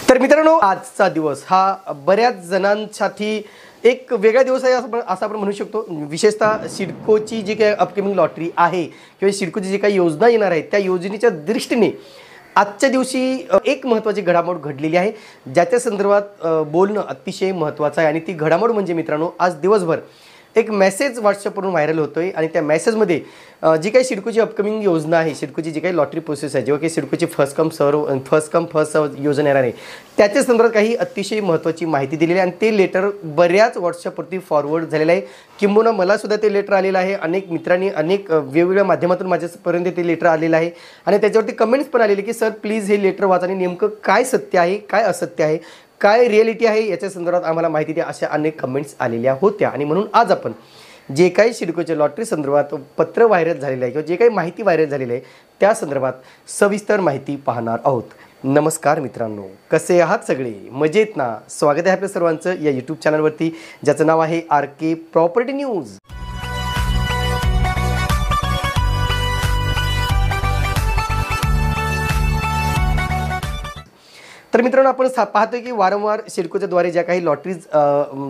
तर मित्रांनो, आजचा दिवस हा बऱ्याच जणांसाठी एक वेगळा दिवस आहे असं आपण म्हणू शकतो। विशेषतः सिडकोची जी काही अपकमिंग लॉटरी आहे किंवा सिडकोची जी काही योजना येणार आहे त्या योजनेच्या दृष्टीने आजच्या दिवशी एक महत्त्वाची घडामोड घडलेली आहे, ज्याच्या संदर्भात बोलणं अतिशय महत्त्वाचं आहे। आणि ती घडामोड म्हणजे मित्रांनो, आज दिवसभर एक मेसेज व्हॉट्सअपवरून व्हायरल होतोय आणि त्या मेसेजमध्ये जी काही सिडकोची अपकमिंग योजना आहे, सिडकोची जी काही लॉटरी प्रोसेस आहे, जेव्हा काही सिडकोची फर्स्ट कम फर्स्ट सर्व योजना येणार आहे त्याच्या संदर्भात काही अतिशय महत्त्वाची माहिती दिलेली आहे। आणि ते लेटर बऱ्याच व्हॉट्सअपवरती फॉरवर्ड झालेलं आहे, किंबहुना मला सुद्धा ते लेटर आलेलं आहे। अनेक मित्रांनी अनेक वेगवेगळ्या माध्यमातून माझ्यापर्यंत ते लेटर आलेलं आहे आणि त्याच्यावरती कमेंट्स पण आलेले की सर प्लीज हे लेटर वाचा आणि नेमकं काय सत्य आहे, काय असत्य आहे, काय रिॲलिटी आहे याच्या संदर्भात आम्हाला माहिती द्या, अशा अनेक कमेंट्स आलेल्या होत्या। आणि म्हणून आज आपण जे काही सिडकोच्या लॉटरी संदर्भात पत्र व्हायरल झालेलं आहे किंवा जे काही माहिती व्हायरल झालेली आहे त्या संदर्भात सविस्तर माहिती पाहणार आहोत। नमस्कार मित्रांनो, कसे आहात सगळे? मजेत ना? स्वागत आहे आपल्या सर्वांचं या यूट्यूब चॅनलवरती, ज्याचं नाव आहे RK प्रॉपर्टी न्यूज। तर मित्रांनो, आपण पाहतोय की वारंवार सिडकोच्या द्वारे ज्या काही लॉटरीज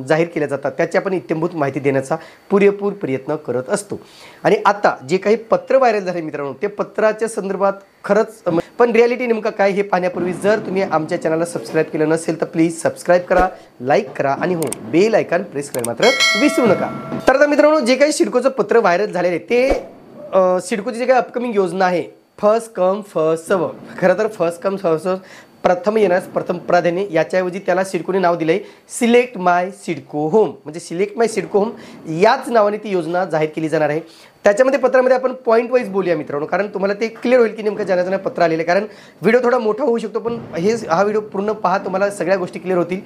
जाहीर केल्या जातात त्याची आपण इत्थंभूत माहिती देण्याचा पुरेपूर प्रयत्न करत असतो। आणि आता जे काही पत्र व्हायरल झाले मित्रांनो, ते पत्राच्या संदर्भात खरंच पण रिॲलिटी नेमका काय हे पाहण्यापूर्वी जर तुम्ही आमच्या चॅनलला सबस्क्राईब केलं नसेल तर प्लीज सबस्क्राईब करा, लाईक करा आणि हो बेल आयकॉन प्रेस करायला मात्र विसरू नका। तर आता मित्रांनो, जे काही सिडकोचं पत्र व्हायरल झालेले आहे ते सिडकोची जे काही अपकमिंग योजना आहे फर्स्ट कम फर्स्ट सर्व, खरं तर फर्स्ट कम फर्स्ट सर्व प्रथम येण्यास प्रथम प्राधान्य, याच्याऐवजी त्याला सिडकोने नाव दिले सिलेक्ट माय सिडको होम, म्हणजे सिलेक्ट माय सिडको होम याच नावाने ती योजना जाहीर केली जाणार आहे। त्याच्यामध्ये पत्रामध्ये आपण पॉईंट वाईज बोलूया मित्रांनो, कारण तुम्हाला ते क्लिअर होईल की नेमकं ज्यांना पत्र आलेलं आहे। कारण व्हिडिओ थोडा मोठा होऊ शकतो, पण हा व्हिडिओ पूर्ण पहा, तुम्हाला सगळ्या गोष्टी क्लिअर होतील।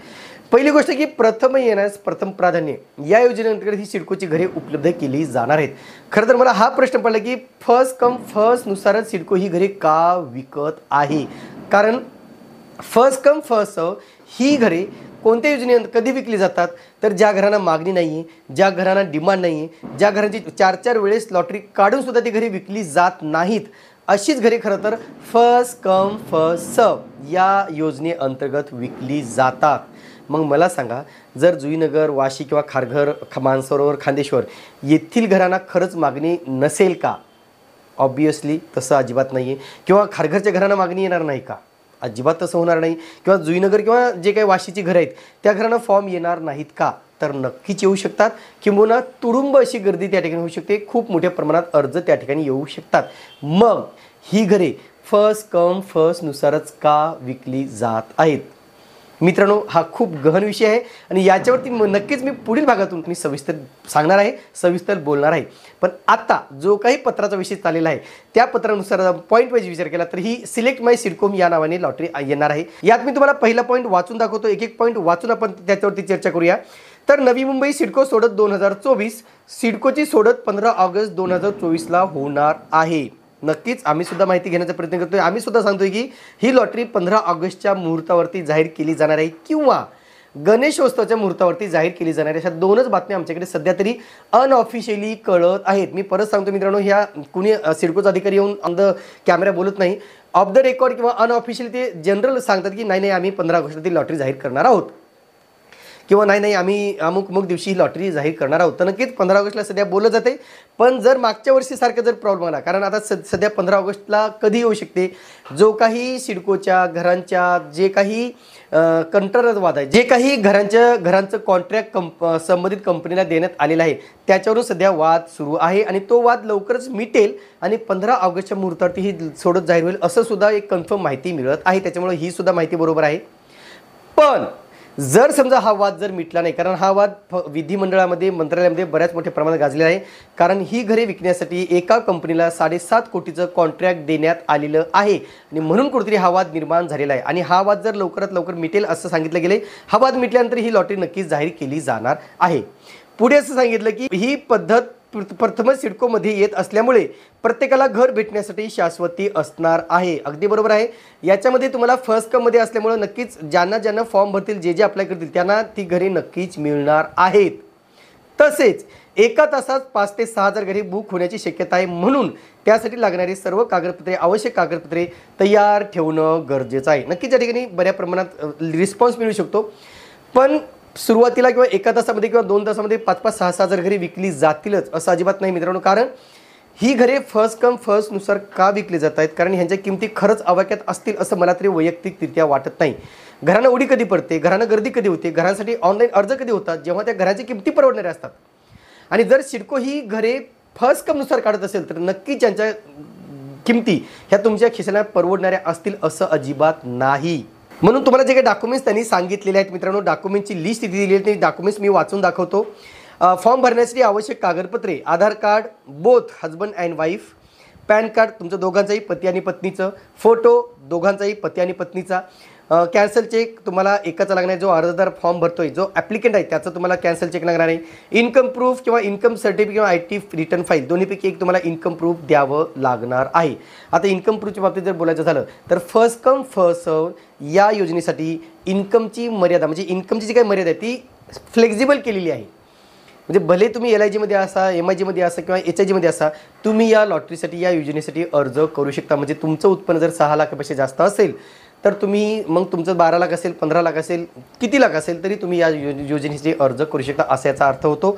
पहिली गोष्ट की प्रथम येण्यास प्रथम प्राधान्य या योजनेअंतर्गत ही सिडकोची घरे उपलब्ध केली जाणार आहेत। खरं तर मला हा प्रश्न पडला की फर्स्ट कम फर्स्ट नुसारच सिडको ही घरे का विकत आहे? कारण फर्स्ट कम फर्स्ट सर्व ही घरे कोणत्या योजनेत कधी विकली जातात? तर ज्या घरांना मागणी नाही आहे, ज्या घरांना डिमांड नाही आहे, ज्या घरांची 4-4 वेळेस लॉटरी काढून सुद्धा ती घरे विकली जात नाहीत, अशीच घरे खरं तर फर्स्ट कम फर्स्ट सर्व या योजनेअंतर्गत विकली जातात। मग मला सांगा, जर जुईनगर, वाशी किंवा खारघर, मानसरोवर, खांदेश्वर येथील घरांना खरंच मागणी नसेल का? ऑब्वियसली तसं अजिबात नाही आहे। किंवा खारघरच्या घरांना मागणी येणार नाही का? अजिबात तसं होणार नाही। किंवा जुईनगर किंवा जे काही वाशीची घरं आहेत त्या घरांना फॉर्म येणार नाहीत का? तर नक्कीच येऊ शकतात, किंबहुना तुडुंब अशी गर्दी त्या ठिकाणी होऊ शकते, खूप मोठ्या प्रमाणात अर्ज त्या ठिकाणी येऊ शकतात। मग ही घरे फर्स्ट कम फर्स्ट नुसारच का विकली जात आहेत? मित्रांनो, हा खूप गहन विषय आहे आणि याच्यावरती नक्कीच मी पुढील भागातून मी सविस्तर सांगणार आहे, सविस्तर बोलणार आहे। पण आता जो काही पत्राचा विषय चाललेला आहे त्या पत्रानुसार पॉईंट वाईज विचार केला तर ही सिलेक्ट माय सिडको या नावाने लॉटरी येणार आहे। यात मी तुम्हाला पहिला पॉईंट वाचून दाखवतो, एक एक पॉईंट वाचून आपण त्याच्यावरती चर्चा करूया। तर नवी मुंबई सिडको सोडत 2024, सिडकोची सोडत 15 ऑगस्ट 2024ला होणार आहे। नक्कीच आम्ही सुद्धा माहिती घेण्याचा प्रयत्न करतोय, आम्ही सुद्धा सांगतोय की ही लॉटरी 15 ऑगस्टच्या मुहूर्तावरती जाहीर केली जाणार आहे किंवा गणेशोत्सवाच्या मुहूर्तावरती जाहीर केली जाणार आहे। अशा दोनच बातम्या आमच्याकडे सध्या तरी अनऑफिशियली कळत आहेत। मी परत सांगतो मित्रांनो, ह्या कुणी सिडकोचा अधिकारी येऊन ऑन द कॅमेरा बोलत नाही, ऑफ द रेकॉर्ड किंवा अनऑफिशियली ते जनरल सांगतात की नाही आम्ही 15 ऑगस्टला ती लॉटरी जाहीर करणार आहोत किंवा नाही आम्ही अमुक दिवशी ही लॉटरी जाहीर करणार आहोत। तर नक्कीच 15 ऑगस्टला सध्या बोललं जाते, पण जर मागच्या वर्षीसारखं जर प्रॉब्लेम आला, कारण आता सध्या 15 ऑगस्टला कधी येऊ शकते, जो काही सिडकोच्या घरांच्या जे काही कंत्राट वाद आहे, जे काही घरांचं कॉन्ट्रॅक्ट संबंधित कंपनीला देण्यात आलेलं आहे त्याच्यावरून सध्या वाद सुरू आहे आणि तो वाद लवकरच मिटेल आणि 15 ऑगस्टच्या मुहूर्तावरती ही सोडत जाहीर होईल असं सुद्धा एक कन्फर्म माहिती मिळत आहे। त्याच्यामुळे ही सुद्धा माहिती बरोबर आहे। पण जर समजा हा वाद जर मिटला नाही, कारण हा वाद विधिमंडळामध्ये मंत्रालयामध्ये बऱ्याच मोठ्या प्रमाणात गाजलेला आहे, कारण ही घरे विकण्यासाठी एका कंपनीला 7.5 कोटीचं कॉन्ट्रॅक्ट देण्यात आलेलं आहे आणि म्हणून कुठेतरी हा वाद निर्माण झालेला आहे। आणि हा वाद जर लवकरात लवकर मिटेल असं सांगितलं गेले, हा वाद मिटल्यानंतर ही लॉटरी नक्कीच जाहीर केली जाणार आहे। पुढे असं सांगितलं की ही पद्धत प्रथमच सिडकोमध्ये येत असल्यामुळे प्रत्येकाला घर भेटण्यासाठी शाश्वती असणार आहे। अगदी बरोबर आहे। याच्यामध्ये तुम्हाला फर्स्ट कममध्ये असल्यामुळे नक्कीच ज्यांना फॉर्म भरतील, जे अप्लाय करतील त्यांना ती घरे नक्कीच मिळणार आहेत। तसेच एका तासात 5 ते 6 हजार घरे बुक होण्याची शक्यता आहे, म्हणून त्यासाठी लागणारी सर्व कागदपत्रे, आवश्यक कागदपत्रे तयार ठेवणं गरजेचं आहे. नक्कीच या ठिकाणी बऱ्या प्रमाणात रिस्पॉन्स मिळू शकतो, पण सुरुवातीला किंवा एका तासामध्ये किंवा 2 तासामध्ये 5-5, 6-6 हजार घरे विकली जातीलच असं अजिबात नाही मित्रांनो. कारण ही घरे फर्स्ट कम फर्स्ट नुसार का विकली जात आहेत, कारण ह्यांच्या किमती खरंच आवाक्यात असतील असं मला तरी वैयक्तिकरित्या वाटत नाही. घरांना उडी कधी पडते, घरांना गर्दी कधी होते, घरांसाठी ऑनलाईन अर्ज कधी होतात, जेव्हा त्या घराची किमती परवडणाऱ्या असतात. आणि जर सिडको ही घरे फर्स्ट कम नुसार काढत असेल तर नक्कीच त्यांच्या किमती ह्या तुमच्या खिशाला परवडणाऱ्या असतील असं अजिबात नाही. म्हणून तुम्हाला जे काही डॉक्युमेंट्स त्यांनी सांगितलेले आहेत मित्रांनो, डॉक्युमेंटची लिस्ट इथे दिली आहे, ती डॉक्युमेंट्स मी वाचून दाखवतो. फॉर्म भरण्यासाठी आवश्यक कागदपत्रे, Aadhaar card both husband and wife, PAN card तुमचं दोघांचाही पती आणि पत्नीचं, फोटो दोघांचाही पती आणि पत्नीचा, कॅन्सल चेक तुम्हाला एकाचा लागणार आहे, जो अर्जदार फॉर्म भरतोय जो ॲप्लिकंट आहे त्याचं तुम्हाला कॅन्सल चेक लागणार आहे, इन्कम प्रूफ किंवा इन्कम सर्टिफिकेट किंवा IT रिटर्न फाईल दोन्हीपैकी एक तुम्हाला इन्कम प्रूफ द्यावं लागणार आहे. आता इन्कम प्रूफच्या बाबतीत जर बोलायचं झालं तर फर्स्ट कम फर्स्ट सर्व या योजनेसाठी इन्कमची मर्यादा म्हणजे इन्कमची जी काही मर्यादा आहे ती फ्लेक्झिबल केलेली आहे. म्हणजे भले तुम्ही LIGमध्ये असा, MIGमध्ये असा किंवा HIGमध्ये असा, तुम्ही या लॉटरीसाठी या योजनेसाठी अर्ज करू शकता. म्हणजे तुमचं उत्पन्न जर 6 लाखापेक्षा जास्त असेल तर तुम्ही मग तुमचं 12 लाख असेल, 15 लाख असेल, किती लाख असेल तरी तुम्ही या योजनेसाठी अर्ज करू शकता असा याचा अर्थ होतो.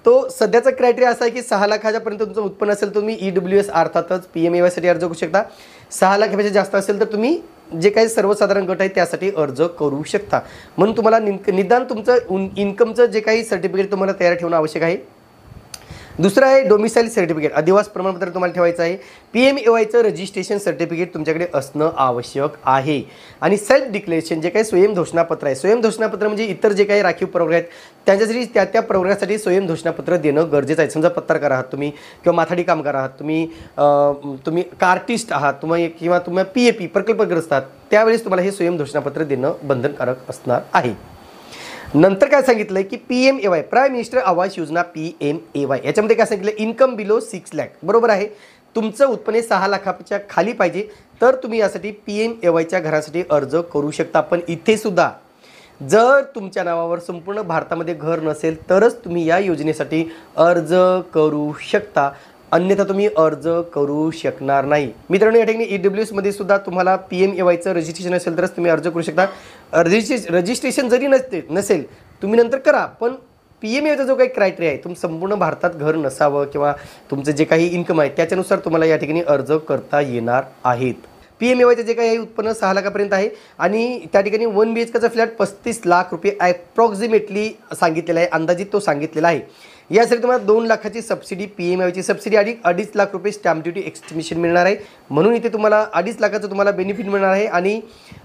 तो सध्याचा क्रायटेरिया असा आहे की 6 लाखाच्यापर्यंत तुमचं उत्पन्न असेल तर तुम्ही EWS अर्थातच PMAYसाठी अर्ज करू शकता. 6 लाखापेक्षा जास्त असेल तर तुम्ही जे काही सर्वसाधारण गट आहे त्यासाठी अर्ज करू शकता. म्हणून तुम्हाला निदान तुमचं इन्कमचं जे काही सर्टिफिकेट तुम्हाला तयार ठेवणं आवश्यक आहे. दुसरं आहे डोमिसाईल सर्टिफिकेट, अधिवास प्रमाणपत्र तुम्हाला ठेवायचं आहे. PMAYचं रजिस्ट्रेशन सर्टिफिकेट तुमच्याकडे असणं आवश्यक आहे. आणि सेल्फ डिक्लेरेशन जे काही स्वयं घोषणापत्र आहे, स्वयं घोषणापत्र म्हणजे इतर जे काही राखीव प्रवर्ग आहेत त्यांच्यासाठी त्या प्रवर्गासाठी स्वयं घोषणापत्र देणं गरजेचं आहे. समजा पत्रकार आहात तुम्ही किंवा माथाडी कामगार आहात तुम्ही आर्टिस्ट आहात किंवा तुम्ही PAP प्रकल्पग्रस्त आहात, त्यावेळेस तुम्हाला हे स्वयं घोषणापत्र देणं बंधनकारक असणार आहे. नंतर काय सांगितलंय की PMAY prime minister Awas Yojana PMAY याच्यामध्ये काय सांगितलं, इन्कम बिलो 6 लाख बरोबर आहे. तुमचं उत्पन्न 6 लाखाच्या खाली पाहिजे तर तुम्ही यासाठी PMAYच्या घरासाठी अर्ज करू शकता. पण इथे सुद्धा जर तुमच्या नावावर संपूर्ण भारतामध्ये घर नसेल तरच तुम्ही या योजनेसाठी अर्ज करू शकता, अन्यथा तुम्ही अर्ज करू शकणार नाही. मित्रांनो या ठिकाणी EWSमध्ये सुद्धा तुम्हाला PMAYचं रजिस्ट्रेशन असेल तरच तुम्ही अर्ज करू शकता. रजिस्ट्रेशन जरी नसेल तुम्ही नंतर करा, पण PMAYचा जो काही क्रायटेरिया आहे तुम्ही संपूर्ण भारतात घर नसावं किंवा तुमचं जे काही इन्कम आहे त्याच्यानुसार तुम्हाला या ठिकाणी अर्ज करता येणार आहेत. PMAYचं जे काही उत्पन्न 6 लाखापर्यंत आहे आणि त्या ठिकाणी 1 BHKचा फ्लॅट 35 लाख रुपये ॲप्रॉक्सिमेटली सांगितलेला आहे, अंदाजित तो सांगितलेला आहे. यासाठी तुम्हाला 2 लाखाची सबसिडी, PMAYची सबसिडी आणि 2.5 लाख रुपये स्टॅम्प ड्युटी एक्स्टिमेशन मिळणार आहे. म्हणून इथे तुम्हाला 2.5 लाखाचं तुम्हाला बेनिफिट मिळणार आहे आणि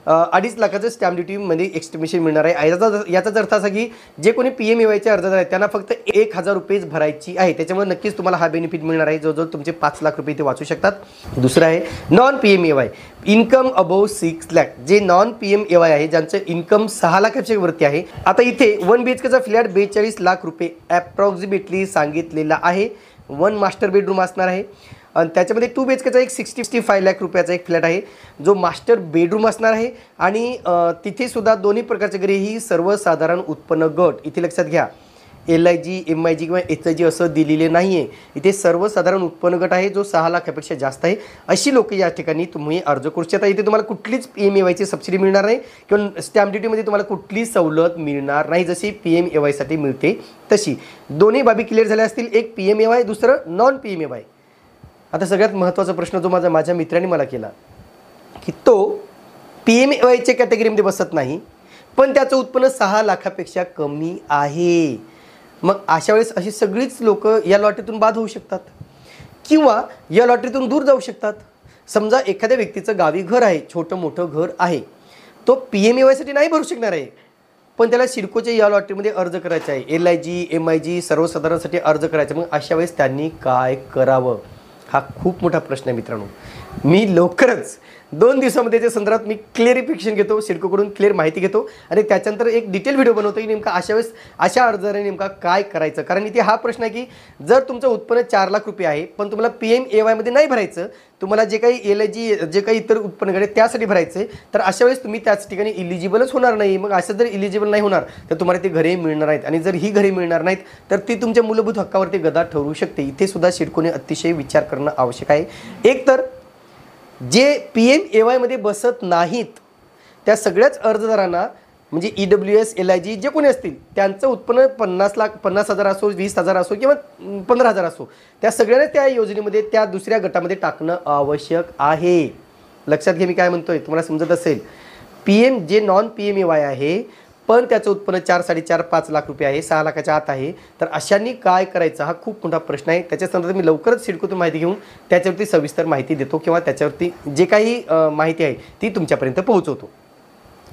2.5 लाखाचं स्टॅम्प ड्युटीमध्ये एक्स्टिमेशन मिळणार आहे. याचाच अर्थ असा की जे कोणी PMAYचे अर्जदार आहेत त्यांना फक्त 1,000 रुपयेच भरायची आहे. त्याच्यामुळे नक्कीच तुम्हाला हा बेनिफिट मिळणार आहे, जवळजवळ तुमचे 5 लाख रुपये इथे वाचू शकतात. दुसरं आहे non PMAY income above 6 lakh, जे नॉन PMAY आहे ज्यांचं इन्कम 6 लाखाच्या वरती आहे. आता इथे 1 BHKचा फ्लॅट 42 लाख रुपये ॲप्रॉक्सिमेटली सांगितलेला आहे. 1 मास्टर बेडरूम असणार आहे आणि त्याच्यामध्ये 2 BHKचा एक 65 लाख रुपयाचा एक फ्लॅट आहे जो मास्टर बेडरूम असणार आहे. आणि तिथे सुद्धा दोन्ही प्रकारच्या घरे ही सर्वसाधारण उत्पन्न गट, इथे लक्षात घ्या LIG, MIG किंवा HIG असं दिलेले नाही आहे. इथे सर्वसाधारण उत्पन्न गट आहे जो 6 लाखापेक्षा जास्त आहे. अशी लोक या ठिकाणी तुम्ही अर्ज करू शकता. इथे तुम्हाला कुठलीच PMAYची सबसिडी मिळणार नाही किंवा स्टॅम्प ड्युटीमध्ये तुम्हाला कुठली सवलत मिळणार नाही जशी PMAYसाठी मिळते तशी. दोन्ही बाबी क्लिअर झाल्या असतील, एक PMAY दुसरं नॉन PMAY. आता सगळ्यात महत्त्वाचा प्रश्न जो माझ्या मित्रांनी मला केला की तो PMAYच्या कॅटेगरीमध्ये बसत नाही पण त्याचं उत्पन्न 6 लाखापेक्षा कमी आहे. मग अशा वेळेस अशी सगळीच लोक या लॉटरीतून बाद होऊ शकतात किंवा या लॉटरीतून दूर जाऊ शकतात. समजा एखाद्या व्यक्तीचं गावी घर आहे, छोटं मोठं घर आहे, तो PMAYसाठी नाही भरू शकणार आहे पण त्याला सिडकोच्या या लॉटरीमध्ये अर्ज करायचा आहे, LIG, MIG सर्वसाधारणसाठी अर्ज करायचा. मग अशा वेळेस त्यांनी काय करावं हा खूप मोठा प्रश्न आहे मित्रांनो. मी लवकरच 2 दिवसामध्ये त्याच्या संदर्भात मी क्लिअरिफिकेशन घेतो, सिडकोकडून क्लिअर माहिती घेतो आणि त्याच्यानंतर एक डिटेल व्हिडिओ बनवतो की नेमका अशा वेळेस अशा अर्जदाराने नेमका काय करायचं. कारण इथे हा प्रश्न आहे की जर तुमचं उत्पन्न 4 लाख रुपये आहे पण तुम्हाला PMAY मध्ये नाही भरायचं, तुम्हाला जे काही LIG जे काही इतर उत्पन्न आहे त्यासाठी भरायचं आहे, तर अशा वेळेस तुम्ही त्याच ठिकाणी इलिजिबलच होणार नाही. मग असं जर इलिजिबल नाही होणार तर तुम्हाला ती घरे मिळणार नाहीत आणि जर ही घरे मिळणार नाहीत तर ती तुमच्या मूलभूत हक्कावरती गदा ठरू शकते. इथे सुद्धा सिडकोने अतिशय विचार करणं आवश्यक आहे. एक तर जे PMAY मध्ये बसत नाहीत त्या सगळ्याच अर्जदारांना म्हणजे EWS LIG जे कोणी असतील त्यांचं उत्पन्न 50,000 असो, 20,000 असो किंवा 15,000 असो, त्या सगळ्यांना त्या योजनेमध्ये त्या दुसऱ्या गटामध्ये टाकणं आवश्यक आहे. लक्षात घे मी काय म्हणतोय, तुम्हाला समजत असेल. जे नॉन PMAY आहे पण त्याचं उत्पन्न 4-4.5 लाख रुपये आहे, 6 लाखाच्या आत आहे, तर अशांनी काय करायचं हा खूप मोठा प्रश्न आहे. त्याच्या संदर्भात मी लवकरच सिडकोतून माहिती घेऊन त्याच्यावरती सविस्तर माहिती देतो किंवा त्याच्यावरती जे काही माहिती आहे ती तुमच्यापर्यंत पोहोचवतो.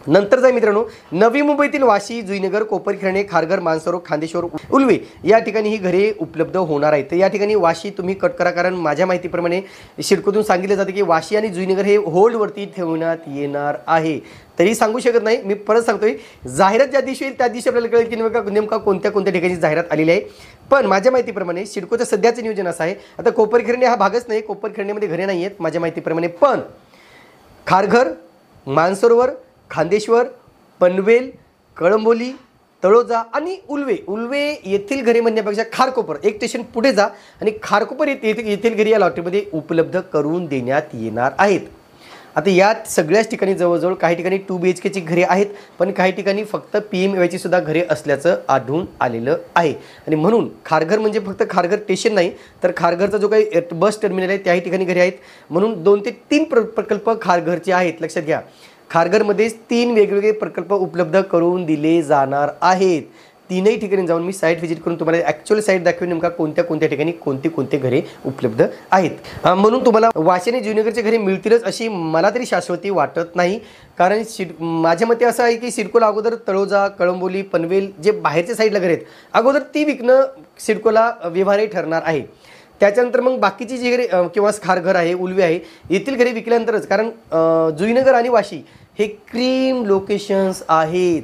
नंतर जाय मित्रांनो, नवी मुंबईतील वाशी, जुईनगर, कोपरखिरणे, खारघर, मानसरोवर, खांदेश्वर, उल्वे या ठिकाणी ही घरे उपलब्ध होणार आहेत. तर या ठिकाणी वाशी तुम्ही कट करा, कारण माझ्या माहितीप्रमाणे सिडकोतून सांगितलं जातं की वाशी आणि जुईनगर हे होल्डवरती ठेवण्यात येणार आहे. तरी सांगू शकत नाही, मी परत सांगतोय, जाहिरात ज्या दिवशी येईल त्या दिवशी आपल्याला कळेल की नेमका कोणत्या कोणत्या ठिकाणी जाहिरात आलेली आहे. पण माझ्या माहितीप्रमाणे सिडकोचं सध्याचं नियोजन असं आहे, आता कोपरखिरणे हा भागच नाही, कोपरखिरणेमध्ये घरे नाही आहेत माझ्या माहितीप्रमाणे, पण खारघर, मानसरोवर, खांदेश्वर, पनवेल, कळंबोली, तळोजा आणि उल्वे येथील घरे म्हणण्यापेक्षा खारकोपर एक स्टेशन पुढे जा आणि खारकोपर येथील घरे या लॉटरीमध्ये उपलब्ध करून देण्यात येणार आहेत. आता या सगळ्याच ठिकाणी जवळजवळ काही ठिकाणी 2 BHKची घरे आहेत, पण काही ठिकाणी फक्त PMAYची सुद्धा घरे असल्याचं आढळून आलेलं आहे. आणि म्हणून खारघर म्हणजे फक्त खारघर स्टेशन नाही, तर खारघरचा जो काही बस टर्मिनल आहे त्याही ठिकाणी घरे आहेत. म्हणून 2 ते 3 प्रकल्प खारघरचे आहेत. लक्षात घ्या, खारघरमध्येच 3 वेगवेगळे प्रकल्प उपलब्ध करून दिले जाणार आहेत. 3ही ठिकाणी जाऊन मी साईट व्हिजिट करून तुम्हाला ॲक्च्युअल साईट दाखवेन नेमका कोणत्या ठिकाणी कोणते घरे उपलब्ध आहेत. म्हणून तुम्हाला वाशी आणि जुईनगरचे घरे मिळतीलच अशी मला तरी शाश्वती वाटत नाही. कारण माझ्या मते असं आहे की सिडकोला अगोदर तळोजा, कळंबोली, पनवेल जे बाहेरच्या साईडला घरे आहेत अगोदर ती विकणं सिडकोला व्यवहारी ठरणार आहे. त्याच्यानंतर मग बाकीची जी घरे किंवा खारघर आहे, उल्वे आहे येथील घरे विकल्यानंतरच, कारण जुईनगर आणि वाशी हे क्रीम लोकेशन्स आहेत,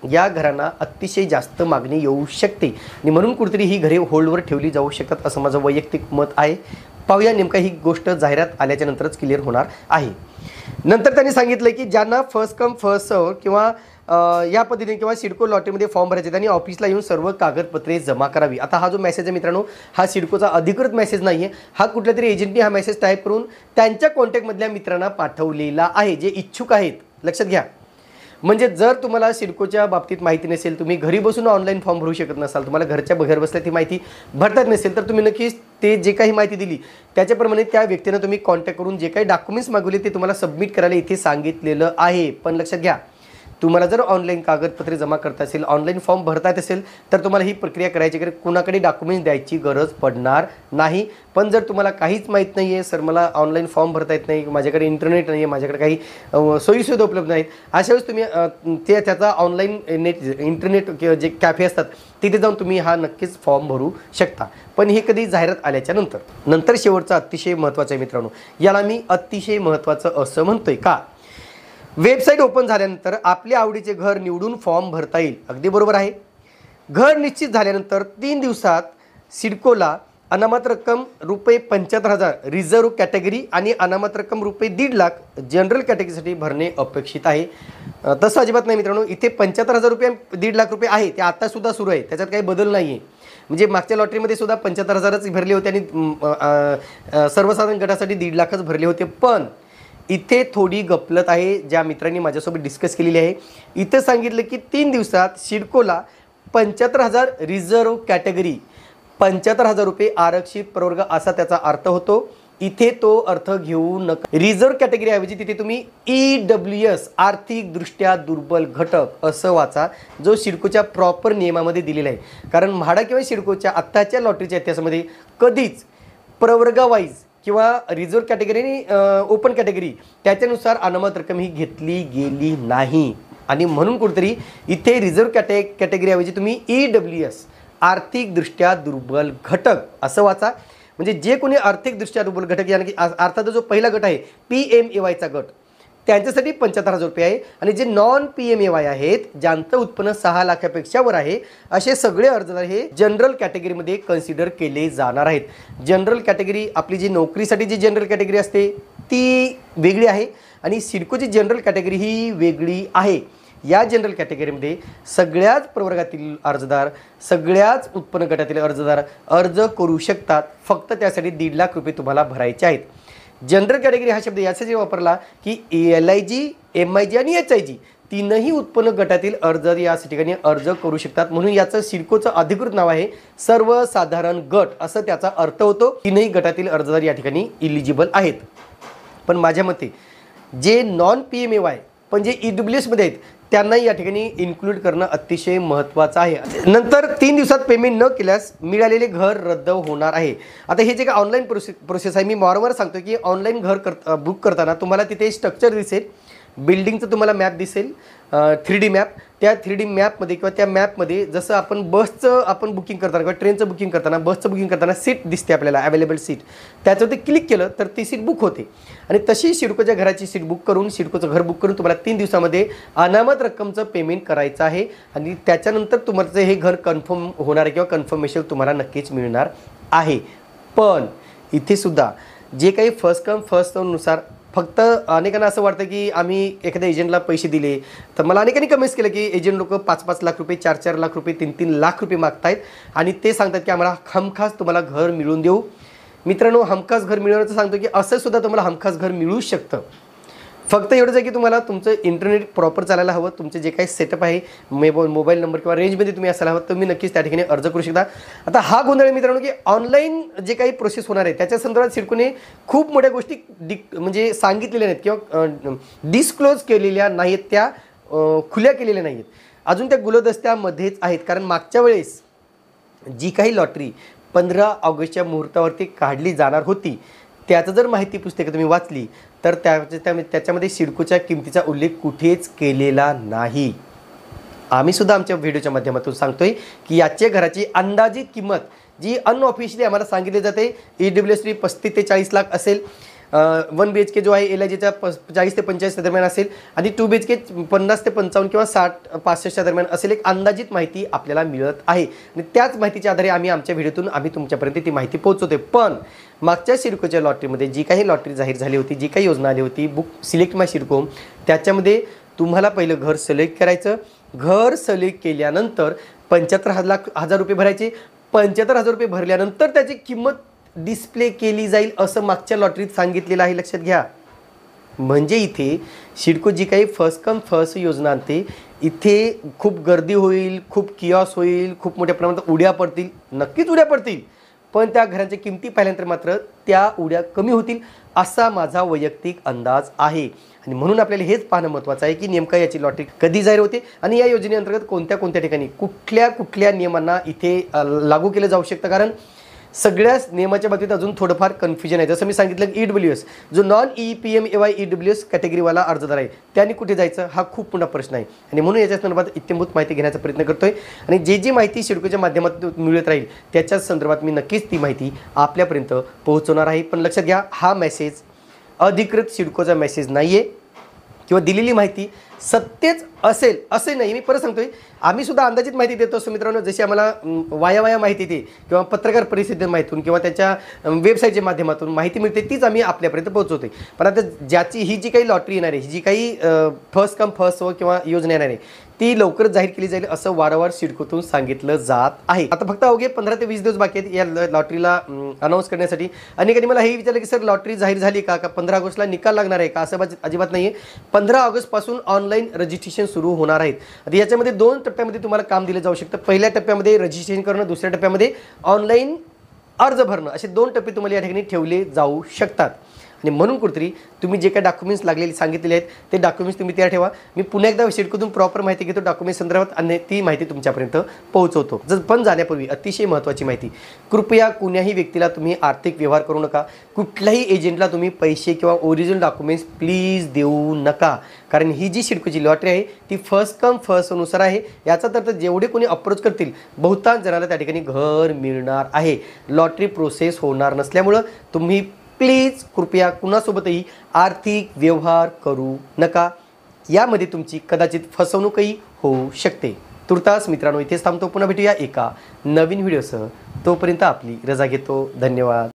या घरांना अतिशय जास्त मागणी येऊ शकते आणि म्हणून कुठेतरी ही घरे होल्डवर ठेवली जाऊ शकतात असं माझं वैयक्तिक मत आहे. पाहूया नेमका ही गोष्ट जाहिरात आल्याच्या नंतरच क्लिअर होणार आहे. नंतर त्यांनी सांगितलं की ज्यांना फर्स्ट कम फर्स्ट सर्व किंवा या पद्धतीने किंवा सिडको लॉटरीमध्ये फॉर्म भरायचे त्यांनी ऑफिसला येऊन सर्व कागदपत्रे जमा करावी. आता हा जो मेसेज आहे मित्रांनो, हा सिडकोचा अधिकृत मेसेज नाही आहे, हा कुठल्या तरी एजंटने हा मेसेज टाईप करून त्यांच्या कॉन्टॅक्टमधल्या मित्रांना पाठवलेला आहे जे इच्छुक आहेत. लक्षात घ्या, म्हणजे जर तुम्हाला सिडकोच्या बाबतीत माहिती नसेल, तुम्ही घरी बसून ऑनलाईन फॉर्म भरू शकत नसाल, तुम्हाला घरच्या घर बसल्या ती माहिती भरतात नसेल, तर तुम्ही नक्कीच ते जे काही माहिती दिली त्याच्याप्रमाणे त्या व्यक्तीनं तुम्ही कॉन्टॅक्ट करून जे काही डॉक्युमेंट्स मागवले ते तुम्हाला सबमिट करायला इथे सांगितलेलं आहे. पण लक्षात घ्या, तुम्हाला जर ऑनलाईन कागदपत्रे जमा करता असेल, ऑनलाईन फॉर्म भरता येत असेल तर तुम्हाला ही प्रक्रिया करायची, कुणाकडे डॉक्युमेंट्स द्यायची गरज पडणार नाही. पण जर तुम्हाला काहीच माहीत नाही आहे, सर मला ऑनलाईन फॉर्म भरता येत नाही, माझ्याकडे इंटरनेट नाही आहे, माझ्याकडे काही सोयीसुविधा उपलब्ध नाहीत, अशा वेळेस तुम्ही त्याचा ऑनलाईन इंटरनेट जे कॅफे असतात तिथे जाऊन तुम्ही हा नक्कीच फॉर्म भरू शकता. पण हे कधी जाहिरात आल्याच्या नंतर शेवटचं अतिशय महत्त्वाचं आहे मित्रांनो, याला मी अतिशय महत्त्वाचं असं म्हणतोय का, वेबसाईट ओपन झाल्यानंतर आपल्या आवडीचे घर निवडून फॉर्म भरता येईल. अगदी बरोबर आहे. घर निश्चित झाल्यानंतर 3 दिवसात सिडकोला अनामत रक्कम ₹75,000 रिझर्व्ह कॅटेगरी आणि अनामत रक्कम ₹1.5 जनरल कॅटेगरीसाठी भरणे अपेक्षित आहे. तसं अजिबात नाही मित्रांनो, इथे ₹75,000 ₹1.5 आहे, ते आत्तासुद्धा सुरू आहे, त्याच्यात काही बदल नाही आहे. म्हणजे मागच्या लॉटरीमध्ये सुद्धा 75,000च भरले होते आणि सर्वसाधारण गटासाठी 1.5 भरले होते. पण इथे थोडी गफलत आहे, ज्या मित्रांनी माझ्यासोबत डिस्कस केलेली आहे. इथं सांगितलं की 3 दिवसात सिडकोला 75,000 रिझर्व्ह कॅटेगरी, ₹75,000 आरक्षित प्रवर्ग असा त्याचा अर्थ होतो. इथे तो अर्थ घेऊ नका. रिझर्व्ह कॅटेगरी ऐवजी तिथे तुम्ही EWS आर्थिकदृष्ट्या दुर्बल घटक असं वाचा, जो सिडकोच्या प्रॉपर नियमामध्ये दिलेला आहे. कारण म्हाडा किंवा सिडकोच्या आत्ताच्या लॉटरीच्या इतिहासामध्ये कधीच प्रवर्गावाईज किंवा रिझर्व्ह कॅटेगरी आणि ओपन कॅटेगरी त्याच्यानुसार अनामत रक्कम ही घेतली गेली नाही. आणि म्हणून कुठेतरी इथे रिझर्व्ह कॅटेगरी ऐवजी तुम्ही EWS आर्थिकदृष्ट्या दुर्बल घटक असं वाचा. म्हणजे जे कोणी आर्थिकदृष्ट्या दुर्बल घटक यानी की अर्थात जो पहिला गट आहे PMAYचा गट, त्यांच्यासाठी 75,000 रुपये आहे. आणि जे नॉन PMAY आहेत, ज्यांचं उत्पन्न 6 लाखापेक्षा वर आहे, असे सगळे अर्जदार हे जनरल कॅटेगरीमध्ये कन्सिडर केले जाणार आहेत. जनरल कॅटेगरी आपली जी नोकरीसाठी जी जनरल कॅटेगरी असते ती वेगळी आहे आणि सिडकोची जनरल कॅटेगरी ही वेगळी आहे. या जनरल कॅटेगरीमध्ये सगळ्याच प्रवर्गातील अर्जदार, सगळ्याच उत्पन्न गटातील अर्जदार अर्ज करू शकतात. फक्त त्यासाठी 1.5 लाख रुपये तुम्हाला भरायचे आहेत. जनरल कॅटेगरी हा शब्द यासाठी वापरला की LIG, MIG आणि HIG तीनही उत्पन्न गटातील अर्जदार या ठिकाणी अर्ज करू शकतात. म्हणून याचं सिडकोचं अधिकृत नाव आहे सर्वसाधारण गट, असं त्याचा अर्थ होतो. तीनही गटातील अर्जदार या ठिकाणी इलिजिबल आहेत. पण माझ्या मते जे नॉन PMAY पण जे EWS मध्ये आहेत त्यांनाही या ठिकाणी इन्क्लूड करणं अतिशय महत्त्वाचं आहे. नंतर 3 दिवसात पेमेंट न केल्यास मिळालेले घर रद्द होणार आहे. आता हे जे काही ऑनलाईन प्रोसेस आहे, मी वारंवार सांगतो की ऑनलाईन घर बुक करताना तुम्हाला तिथे स्ट्रक्चर दिसेल, बिल्डिंगचं तुम्हाला मॅप दिसेल, 3D मॅप. त्या 3D मॅपमध्ये किंवा त्या मॅपमध्ये जसं आपण बसचं बुकिंग करताना किंवा ट्रेनचं बुकिंग करताना, बसचं बुकिंग करताना सीट दिसते आपल्याला, अवेलेबल सीट, त्याच्यावरती क्लिक केलं तर ती सीट बुक होते. आणि तशी सिडकोच्या घराची सीट बुक करून, सिडकोचं घर बुक करून तुम्हाला 3 दिवसामध्ये अनामत रक्कमचं पेमेंट करायचं आहे. आणि त्याच्यानंतर तुमचं हे घर कन्फर्म होणार आहे किंवा कन्फर्मेशन तुम्हाला नक्कीच मिळणार आहे. पण इथे सुद्धा जे काही फर्स्ट कम फर्स्ट सर्व्हनुसार फक्त अनेकांना असं वाटतं की आम्ही एखाद्या एजंटला पैसे दिले, तर मला अनेकांनी कमेंट्स केलं की एजंट लोक 5-5 लाख रुपये, 4-4 लाख रुपये, 3-3 लाख रुपये मागतायत आणि ते सांगतात की आम्हाला हमखास तुम्हाला घर मिळवून देऊ. मित्रांनो, हमखास घर मिळवण्याचं सांगतो की असं सुद्धा तुम्हाला हमखास घर मिळू शकतं. फक्त एवढंच आहे की तुम्हाला तुमचं इंटरनेट प्रॉपर चालायला हवं. तुमचे जे काही सेटअप आहे, मोबाईल नंबर किंवा रेंजमध्ये तुम्ही असायला हवं, तुम्ही नक्कीच त्या ठिकाणी अर्ज करू शकता. आता हा गोंधळ मित्रांनो की ऑनलाईन जे काही प्रोसेस होणार आहे त्याच्या संदर्भात सिडकोने खूप मोठ्या गोष्टी म्हणजे सांगितलेल्या नाहीत किंवा डिस्क्लोज केलेल्या नाहीत, त्या खुल्या केलेल्या नाहीत, अजून त्या गुलदस्त्यामध्येच आहेत. कारण मागच्या वेळेस जी काही लॉटरी 15 ऑगस्टच्या मुहूर्तावरती काढली जाणार होती, त्याचं जर माहिती पुस्तकं तुम्ही वाचली तर त्याच्यामध्ये सिडकोच्या किमतीचा उल्लेख कुठेच केलेला नाही. आम्ही सुद्धा आमच्या व्हिडिओच्या माध्यमातून सांगतोय की याच्या घराची अंदाजित किंमत जी अनऑफिशियली आम्हाला सांगितली जाते EWS 35 ते 40 लाख असेल, 1 BHK जो आहे LIGचा 40 ते 45 दरम्यान असेल आणि 2 BHK 50 ते 55 किंवा 60-65च्या दरम्यान असेल. एक अंदाजित माहिती आपल्याला मिळत आहे आणि त्याच माहितीच्या आधारे आम्ही आमच्या व्हिडिओतून तुमच्यापर्यंत ती माहिती पोहोचवते. पण मागच्या सिडकोच्या लॉटरीमध्ये जी काही लॉटरी जाहीर झाली होती, जी काही योजना आली होती बुक सिलेक्ट माय सिडको, त्याच्यामध्ये तुम्हाला पहिलं घर सिलेक्ट करायचं. घर सिलेक्ट केल्यानंतर 75,000 रुपये भरायचे. 75,000 रुपये भरल्यानंतर त्याची किंमत डिस्प्ले केली जाईल असं मागच्या लॉटरीत सांगितलेलं आहे, लक्षात घ्या. म्हणजे इथे सिडको जी काही फर्स्ट कम फर्स्ट योजना आणते, इथे खूप गर्दी होईल, खूप किऑस होईल, खूप मोठ्या प्रमाणात उड्या पडतील, नक्कीच उड्या पडतील. पण त्या घरांच्या किमती पाहिल्यानंतर मात्र त्या उड्या कमी होतील असा माझा वैयक्तिक अंदाज आहे. आणि म्हणून आपल्याला हेच पाहणं महत्त्वाचं आहे की नेमकं याची लॉटरी कधी जाहीर होते आणि या योजनेअंतर्गत कोणत्या ठिकाणी कुठल्या नियमांना इथे लागू केलं जाऊ शकतं. कारण सगळ्याच नियमाच्या बाबतीत अजून थोडंफार कन्फ्युजन आहे. जसं मी सांगितलं की EWS जो नॉन PMAY EWS कॅटेगरीवाला अर्जदार आहे त्यांनी कुठे जायचं हा खूप मोठा प्रश्न आहे. आणि म्हणून याच्या संदर्भात इत्यंभूत माहिती घेण्याचा प्रयत्न करतोय आणि जी माहिती सिडकोच्या माध्यमातून मिळत राहील त्याच्या संदर्भात मी नक्कीच ती माहिती आपल्यापर्यंत पोहोचवणार आहे. पण लक्षात घ्या, हा मेसेज अधिकृत सिडकोचा मेसेज नाही आहे किंवा दिलेली माहिती सत्यच असेल असे नाही. मी परत सांगतोय, आम्ही सुद्धा अंदाजित माहिती देतो असतो मित्रांनो. जशी आम्हाला वाया माहिती येते किंवा पत्रकार परिषदेच्या माहितीतून किंवा त्याच्या वेबसाईटच्या माध्यमातून माहिती मिळते तीच आम्ही आपल्यापर्यंत पोहोचवते. पण आता ही जी काही लॉटरी येणार आहे, ही जी काही फर्स्ट कम फर्स्ट किंवा योजना येणार आहे ती लवकरच जाहीर केली जाईल असं वारंवार सिडकोतून सांगितलं जात आहे. आता फक्त अवघे 15 ते 20 दिवस बाकी आहेत या लॉटरीला अनाऊन्स करण्यासाठी. अनेकांनी मला हे विचारलं की सर लॉटरी जाहीर झाली का 15 ऑगस्टला निकाल लागणार आहे का? असं अजिबात नाही आहे. 15 ऑगस्टपासून ऑनलाईन रजिस्ट्रेशन सुरू होणार आहेत. आता याच्यामध्ये 2 टप्प्यामध्ये तुम्हाला काम दिलं जाऊ शकतं. पहिल्या टप्प्यामध्ये रजिस्ट्रेशन करणं, दुसऱ्या टप्प्यामध्ये ऑनलाईन अर्ज भरणं, असे 2 टप्पे तुम्हाला या ठिकाणी ठेवले जाऊ शकतात. आणि म्हणून कुठेतरी तुम्ही जे काही डॉक्युमेंट्स लागलेले सांगितलेले आहेत ते डॉक्युमेंट्स तुम्ही तयार ठेवा. मी पुन्हा एकदा सिडकोतून प्रॉपर माहिती घेतो डॉक्युमेंट संदर्भात आणि ती माहिती तुमच्यापर्यंत पोहोचवतो. पण जाण्यापूर्वी अतिशय महत्त्वाची माहिती, कृपया कुण्याही व्यक्तीला तुम्ही आर्थिक व्यवहार करू नका. कुठल्याही एजंटला तुम्ही पैसे किंवा ओरिजिनल डॉक्युमेंट्स प्लीज देऊ नका. कारण ही जी सिडकोची लॉटरी आहे ती फर्स्ट कम फर्स्ट नुसार आहे. याचा अर्थ जेवढे कोणी अप्रोच करतील बहुतांश जणांना त्या ठिकाणी घर मिळणार आहे. लॉटरी प्रोसेस होणार नसल्यामुळं तुम्ही प्लीज कृपया कुणासोबतही आर्थिक व्यवहार करू नका. यामध्ये तुमची कदाचित फसवणूकही होऊ शकते. तुर्तास मित्रांनो इथेच थांबतो. पुन्हा भेटूया एका नवीन व्हिडिओसह. तोपर्यंत आपली रजा घेतो. धन्यवाद.